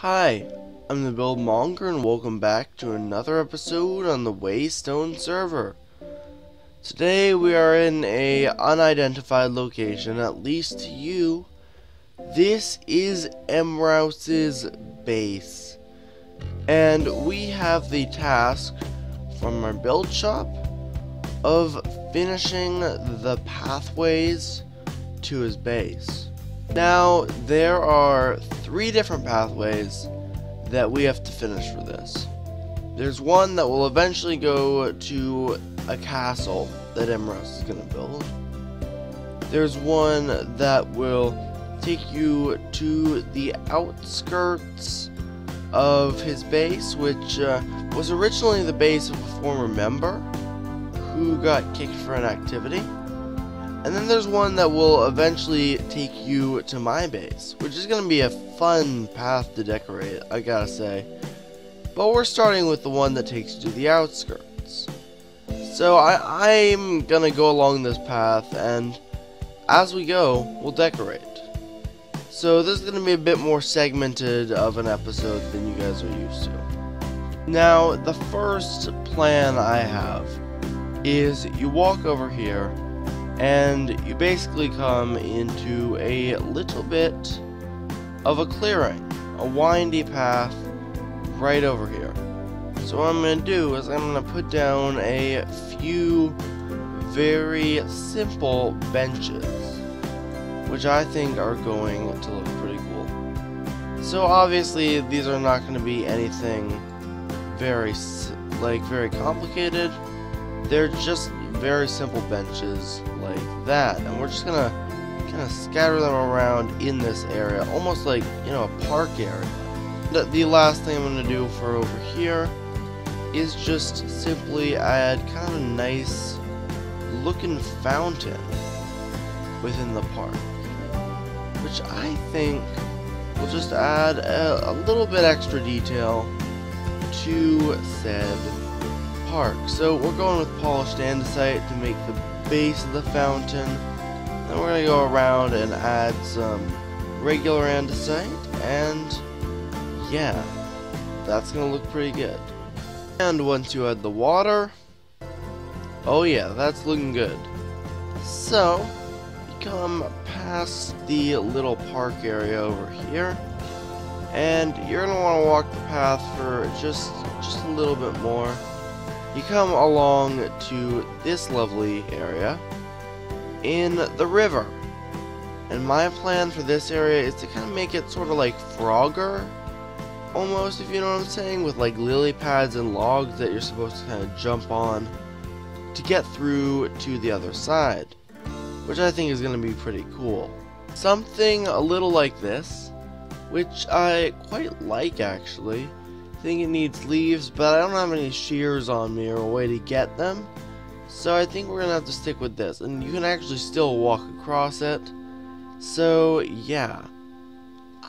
Hi, I'm the Buildmonger and welcome back to another episode on the Waystone server. Today we are in a unidentified location, at least to you. This is Emrouse's base, and we have the task from our build shop of finishing the pathways to his base. Now, there are 3 different pathways that we have to finish for this. There's one that will eventually go to a castle that Emrouse is going to build. There's one that will take you to the outskirts of his base, which was originally the base of a former member who got kicked for an activity. And then there's one that will eventually take you to my base, which is going to be a fun path to decorate, I gotta say. But we're starting with the one that takes you to the outskirts. So I'm going to go along this path, and as we go, we'll decorate. So this is going to be a bit more segmented of an episode than you guys are used to. Now, the first plan I have is you walk over here, and you basically come into a little bit of a clearing, a windy path right over here. So what I'm going to do is I'm going to put down a few very simple benches, which I think are going to look pretty cool. So obviously these are not going to be anything very complicated. They're just very simple benches like that, and we're just gonna kind of scatter them around in this area, almost like, you know, a park area. The last thing I'm gonna do for over here is just simply add kind of a nice looking fountain within the park, which I think will just add a little bit extra detail to said park. So we're going with polished andesite to make the base of the fountain. Then we're going to go around and add some regular andesite, and yeah, that's going to look pretty good. And once you add the water, oh yeah, that's looking good. So you come past the little park area over here, and you're going to want to walk the path for just a little bit more. You come along to this lovely area in the river, and my plan for this area is to kind of make it sort of like Frogger, almost, if you know what I'm saying, with like lily pads and logs that you're supposed to kind of jump on to get through to the other side, which I think is going to be pretty cool. Something a little like this, which I quite like actually. I think it needs leaves, but I don't have any shears on me or a way to get them, so I think we're gonna have to stick with this, and you can actually still walk across it. So yeah,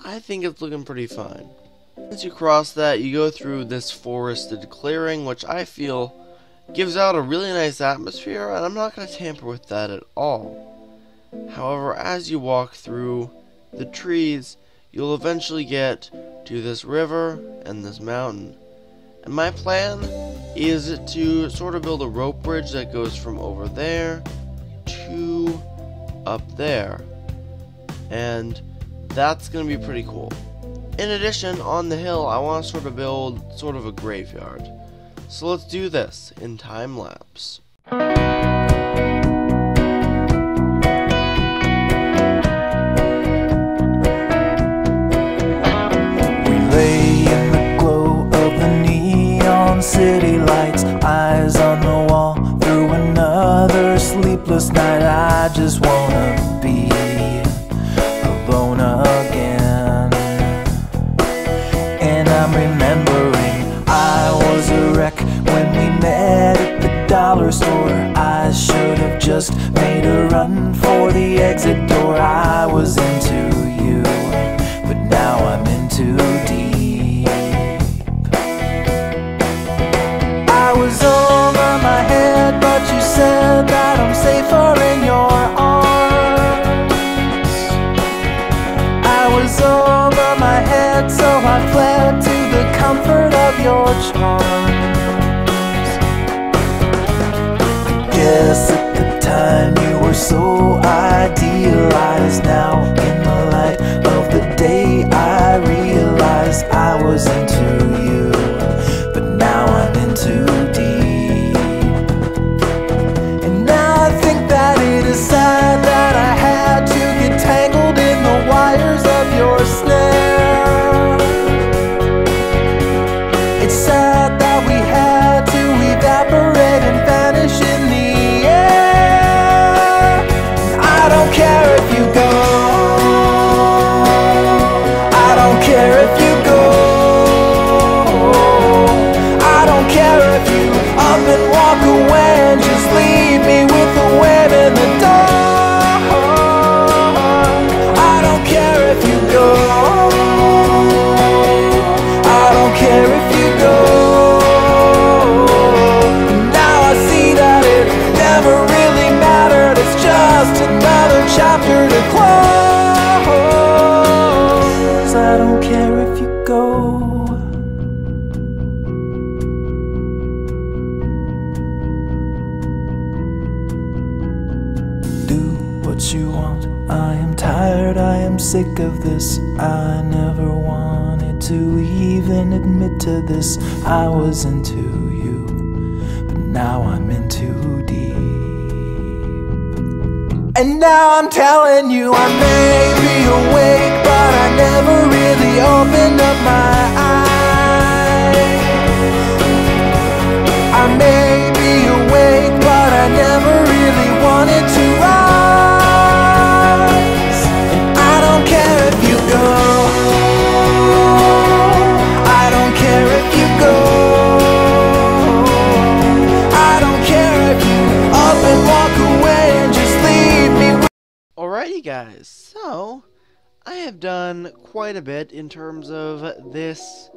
I think it's looking pretty fine. Once you cross that, you go through this forested clearing, which I feel gives out a really nice atmosphere, and I'm not gonna tamper with that at all. However, as you walk through the trees, you'll eventually get to this river and this mountain. And my plan is to sort of build a rope bridge that goes from over there to up there. And that's going to be pretty cool. In addition, on the hill, I want to sort of build sort of a graveyard. So let's do this in time lapse. City lights, eyes on the wall, through another sleepless night. I just wanna be alone again. And I'm remembering I was a wreck when we met at the dollar store. I should have just made a run for the exit door. I was into you, but now I'm in too deep. I was over my head, but you said that I'm safer in your arms. I was over my head, so I fled. your charms. Guess at the time you were so idealized. Now in the light of the day I realized I was into you, but now I'm in too deep. And now I think that it is sad that I had to get tangled in the wires of your snare. It's sad that we had to evaporate and vanish in the air. I don't care if you go, I don't care if you go, I don't care if you up and walk away and just leave me with a wave in the dark. I don't care if you go, I don't care if you go. Now I see that it never really mattered. It's just another chapter to close. I don't care if you go. Do what you want. I am tired, I am sick of this. I never wanted to even admit to this. I was into you, but now I'm in too deep. And now I'm telling you, I may be awake, but I never really opened up my eyes. I may be awake, but I never really wanted to rise. And I don't care if you go, I don't care if you go, I don't care if you up and walk away and just leave me. Alrighty guys, so I have done quite a bit in terms of this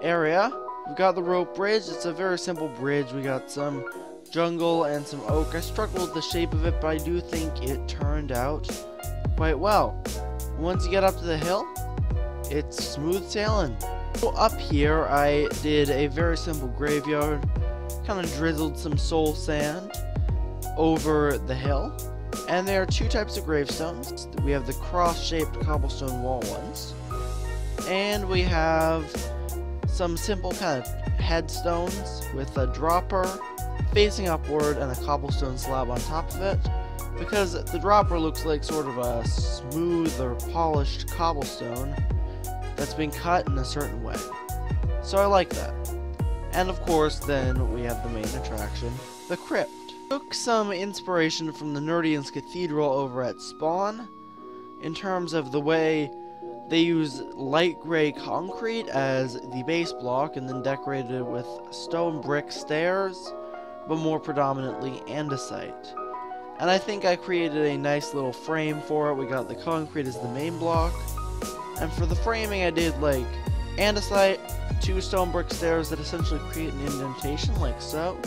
area. We've got the rope bridge. It's a very simple bridge. We got some jungle and some oak. I struggled with the shape of it, but I do think it turned out quite well. Once you get up to the hill, it's smooth sailing. So up here, I did a very simple graveyard, kind of drizzled some soul sand over the hill. And there are two types of gravestones. We have the cross-shaped cobblestone wall ones, and we have some simple kind of headstones with a dropper facing upward and a cobblestone slab on top of it, because the dropper looks like sort of a smooth or polished cobblestone that's been cut in a certain way. So I like that. And of course then we have the main attraction, the crypt. Took some inspiration from the Nerdians Cathedral over at Spawn in terms of the way they use light gray concrete as the base block and then decorated it with stone brick stairs, but more predominantly andesite. And I think I created a nice little frame for it. We got the concrete as the main block, and for the framing I did like andesite, two stone brick stairs that essentially create an indentation like so,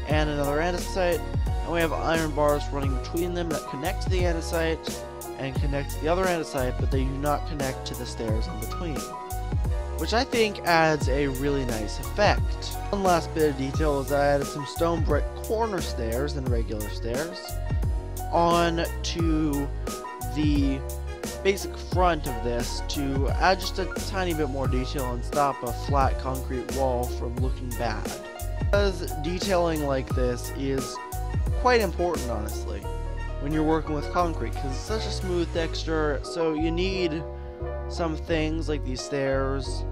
and another andesite, and we have iron bars running between them that connect to the andesite and connect to the other andesite, but they do not connect to the stairs in between, which I think adds a really nice effect. One last bit of detail is I added some stone brick corner stairs and regular stairs on to the basic front of this to add just a tiny bit more detail and stop a flat concrete wall from looking bad. Because detailing like this is quite important, honestly, when you're working with concrete, because it's such a smooth texture, so you need some things like these stairs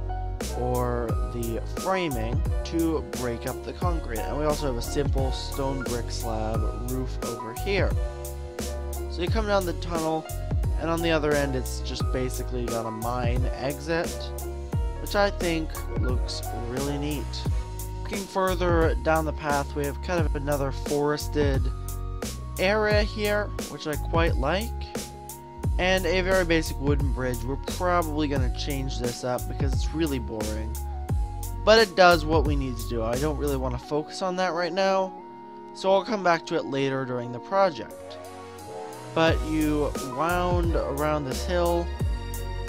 or the framing to break up the concrete. And we also have a simple stone brick slab roof over here. So you come down the tunnel, and on the other end it's just basically got a mine exit, which I think looks really neat. Looking further down the path, we have kind of another forested area here, which I quite like, and a very basic wooden bridge. We're probably going to change this up because it's really boring, but it does what we need to do. I don't really want to focus on that right now, so I'll come back to it later during the project. But you wound around this hill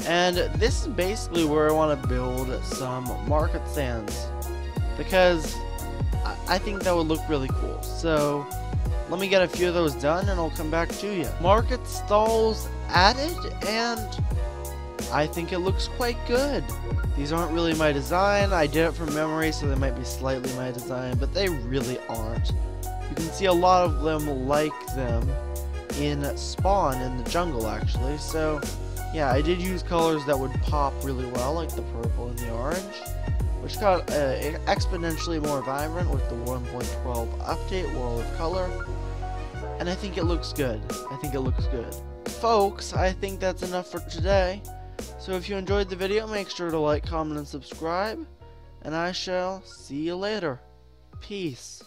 And this is basically where I want to build some market stands, because I think that would look really cool. So let me get a few of those done and I'll come back to you. Market stalls added, and I think it looks quite good. These aren't really my design. I did it from memory, so they might be slightly my design, but they really aren't. You can see a lot of them like them in Spawn in the jungle, actually. So yeah, I did use colors that would pop really well, like the purple and the orange, which got exponentially more vibrant with the 1.12 update, World of Color. And I think it looks good. I think it looks good. Folks, I think that's enough for today. So if you enjoyed the video, make sure to like, comment, and subscribe. And I shall see you later. Peace.